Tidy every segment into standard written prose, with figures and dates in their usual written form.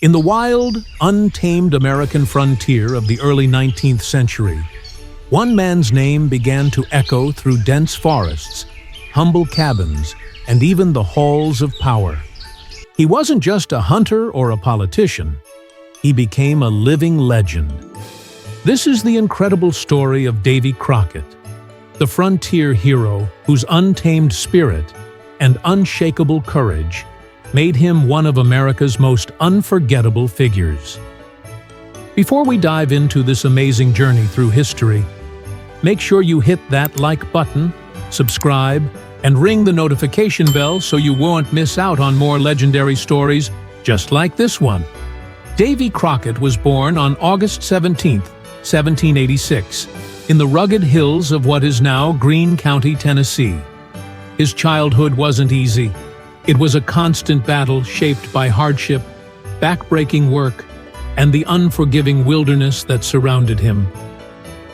In the wild, untamed American frontier of the early 19th century, one man's name began to echo through dense forests, humble cabins, and even the halls of power. He wasn't just a hunter or a politician. He became a living legend. This is the incredible story of Davy Crockett, the frontier hero whose untamed spirit and unshakable courage made him one of America's most unforgettable figures. Before we dive into this amazing journey through history, make sure you hit that like button, subscribe, and ring the notification bell so you won't miss out on more legendary stories just like this one. Davy Crockett was born on August 17, 1786, in the rugged hills of what is now Greene County, Tennessee. His childhood wasn't easy. It was a constant battle shaped by hardship, backbreaking work, and the unforgiving wilderness that surrounded him.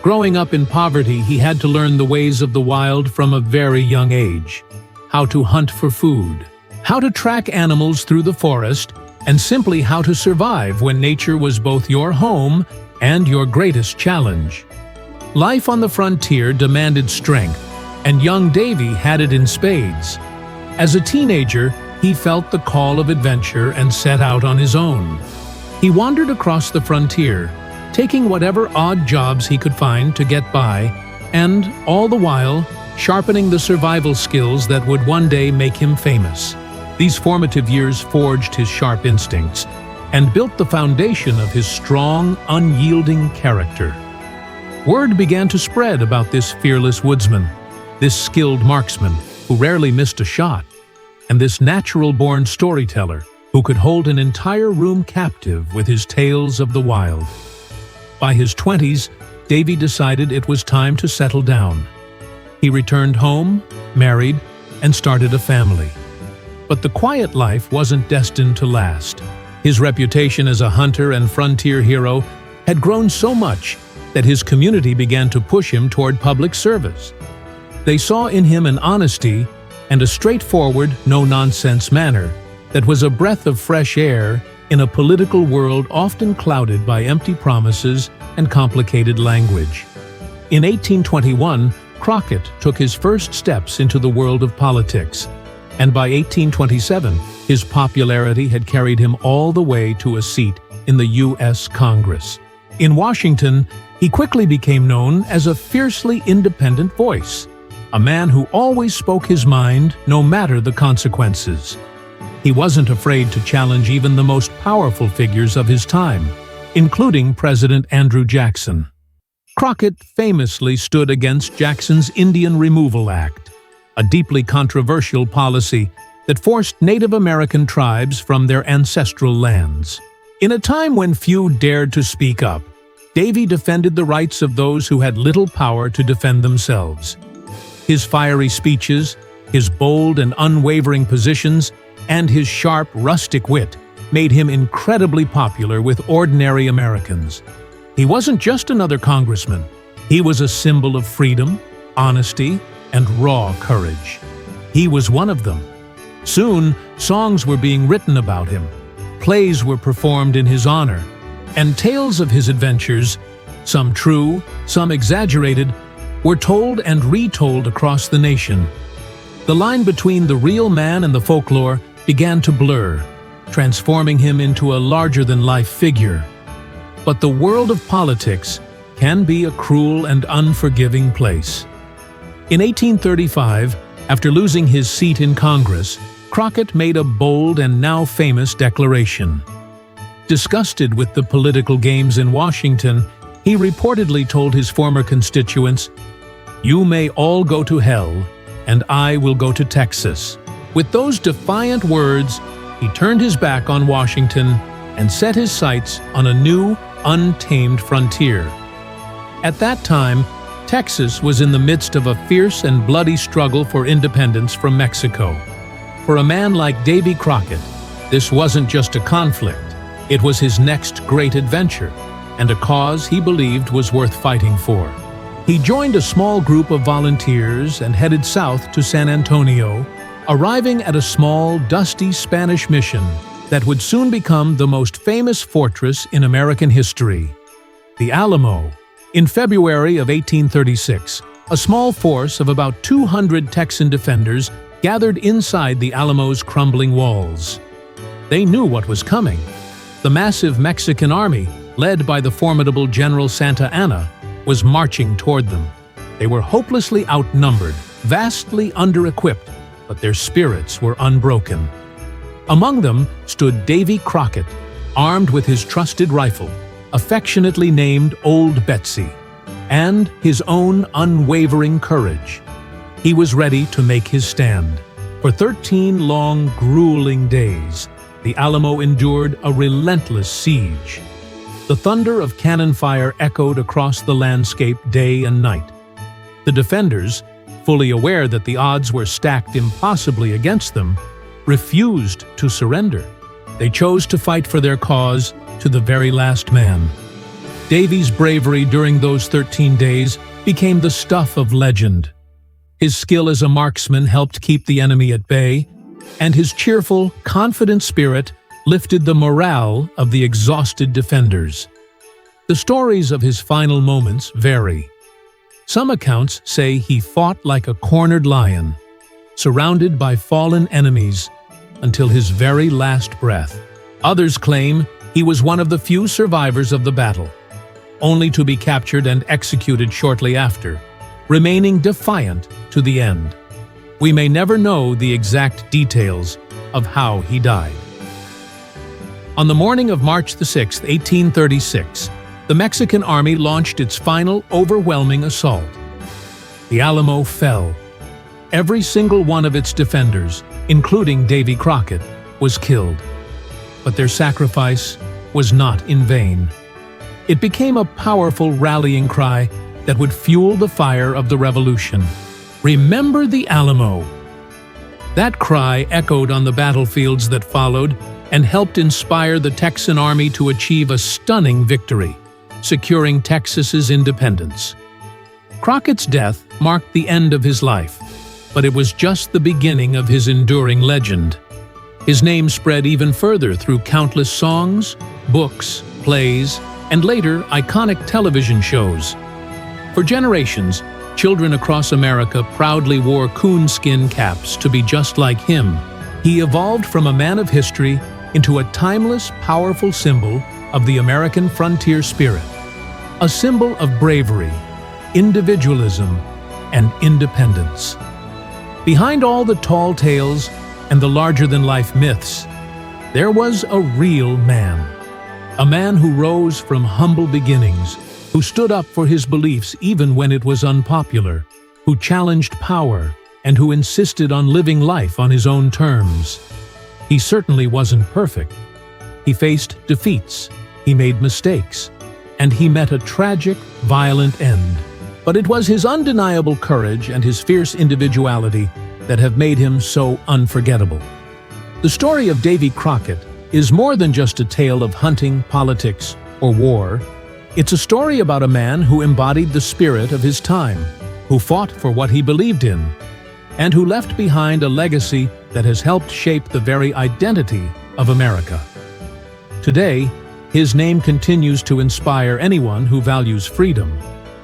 Growing up in poverty, he had to learn the ways of the wild from a very young age. How to hunt for food, how to track animals through the forest, and simply how to survive when nature was both your home and your greatest challenge. Life on the frontier demanded strength, and young Davy had it in spades. As a teenager, he felt the call of adventure and set out on his own. He wandered across the frontier, taking whatever odd jobs he could find to get by, and, all the while, sharpening the survival skills that would one day make him famous. These formative years forged his sharp instincts and built the foundation of his strong, unyielding character. Word began to spread about this fearless woodsman, this skilled marksman who rarely missed a shot, and this natural-born storyteller who could hold an entire room captive with his tales of the wild. By his 20s, Davy decided it was time to settle down. He returned home, married, and started a family. But the quiet life wasn't destined to last. His reputation as a hunter and frontier hero had grown so much that his community began to push him toward public service. They saw in him an honesty and a straightforward, no-nonsense manner that was a breath of fresh air in a political world often clouded by empty promises and complicated language. In 1821, Crockett took his first steps into the world of politics, and by 1827, his popularity had carried him all the way to a seat in the U.S. Congress. In Washington, he quickly became known as a fiercely independent voice, a man who always spoke his mind no matter the consequences. He wasn't afraid to challenge even the most powerful figures of his time, including President Andrew Jackson. Crockett famously stood against Jackson's Indian Removal Act, a deeply controversial policy that forced Native American tribes from their ancestral lands. In a time when few dared to speak up, Davy defended the rights of those who had little power to defend themselves. His fiery speeches, his bold and unwavering positions, and his sharp, rustic wit made him incredibly popular with ordinary Americans. He wasn't just another congressman. He was a symbol of freedom, honesty, and raw courage. He was one of them. Soon, songs were being written about him, plays were performed in his honor, and tales of his adventures, some true, some exaggerated, were told and retold across the nation. The line between the real man and the folklore began to blur, transforming him into a larger-than-life figure. But the world of politics can be a cruel and unforgiving place. In 1835, after losing his seat in Congress, Crockett made a bold and now famous declaration. Disgusted with the political games in Washington, he reportedly told his former constituents, "You may all go to hell, and I will go to Texas." With those defiant words, he turned his back on Washington and set his sights on a new, untamed frontier. At that time, Texas was in the midst of a fierce and bloody struggle for independence from Mexico. For a man like Davy Crockett, this wasn't just a conflict, it was his next great adventure, and a cause he believed was worth fighting for. He joined a small group of volunteers and headed south to San Antonio, arriving at a small, dusty Spanish mission that would soon become the most famous fortress in American history, the Alamo. In February of 1836, a small force of about 200 Texan defenders gathered inside the Alamo's crumbling walls. They knew what was coming. The massive Mexican army, led by the formidable General Santa Anna, was marching toward them. They were hopelessly outnumbered, vastly under-equipped, but their spirits were unbroken. Among them stood Davy Crockett, armed with his trusted rifle, affectionately named Old Betsy, and his own unwavering courage. He was ready to make his stand. For 13 long, grueling days, the Alamo endured a relentless siege. The thunder of cannon fire echoed across the landscape day and night. The defenders, fully aware that the odds were stacked impossibly against them, refused to surrender. They chose to fight for their cause to the very last man. Davy's bravery during those 13 days became the stuff of legend. His skill as a marksman helped keep the enemy at bay, and his cheerful, confident spirit lifted the morale of the exhausted defenders. The stories of his final moments vary. Some accounts say he fought like a cornered lion, surrounded by fallen enemies until his very last breath. Others claim he was one of the few survivors of the battle, only to be captured and executed shortly after, remaining defiant to the end. We may never know the exact details of how he died. On the morning of March 6, 1836, the Mexican army launched its final overwhelming assault. The Alamo fell. Every single one of its defenders, including Davy Crockett, was killed. But their sacrifice was not in vain. It became a powerful rallying cry that would fuel the fire of the revolution. Remember the Alamo! That cry echoed on the battlefields that followed and helped inspire the Texan army to achieve a stunning victory, securing Texas's independence. Crockett's death marked the end of his life, but it was just the beginning of his enduring legend. His name spread even further through countless songs, books, plays, and later iconic television shows. For generations, children across America proudly wore coonskin caps to be just like him. He evolved from a man of history into a timeless, powerful symbol of the American frontier spirit, a symbol of bravery, individualism, and independence. Behind all the tall tales and the larger-than-life myths, there was a real man. A man who rose from humble beginnings, who stood up for his beliefs even when it was unpopular, who challenged power, and who insisted on living life on his own terms. He certainly wasn't perfect. He faced defeats, he made mistakes, and he met a tragic, violent end. But it was his undeniable courage and his fierce individuality that have made him so unforgettable. The story of Davy Crockett is more than just a tale of hunting, politics, or war. It's a story about a man who embodied the spirit of his time, who fought for what he believed in, and who left behind a legacy that has helped shape the very identity of America. Today, his name continues to inspire anyone who values freedom,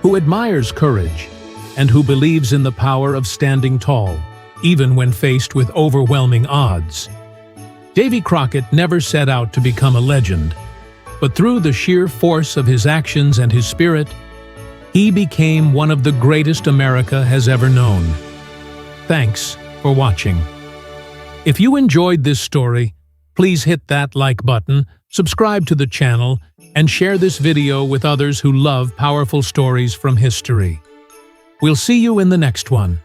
who admires courage, and who believes in the power of standing tall, even when faced with overwhelming odds. Davy Crockett never set out to become a legend, but through the sheer force of his actions and his spirit, he became one of the greatest America has ever known. Thanks for watching. If you enjoyed this story, please hit that like button, subscribe to the channel, and share this video with others who love powerful stories from history. We'll see you in the next one.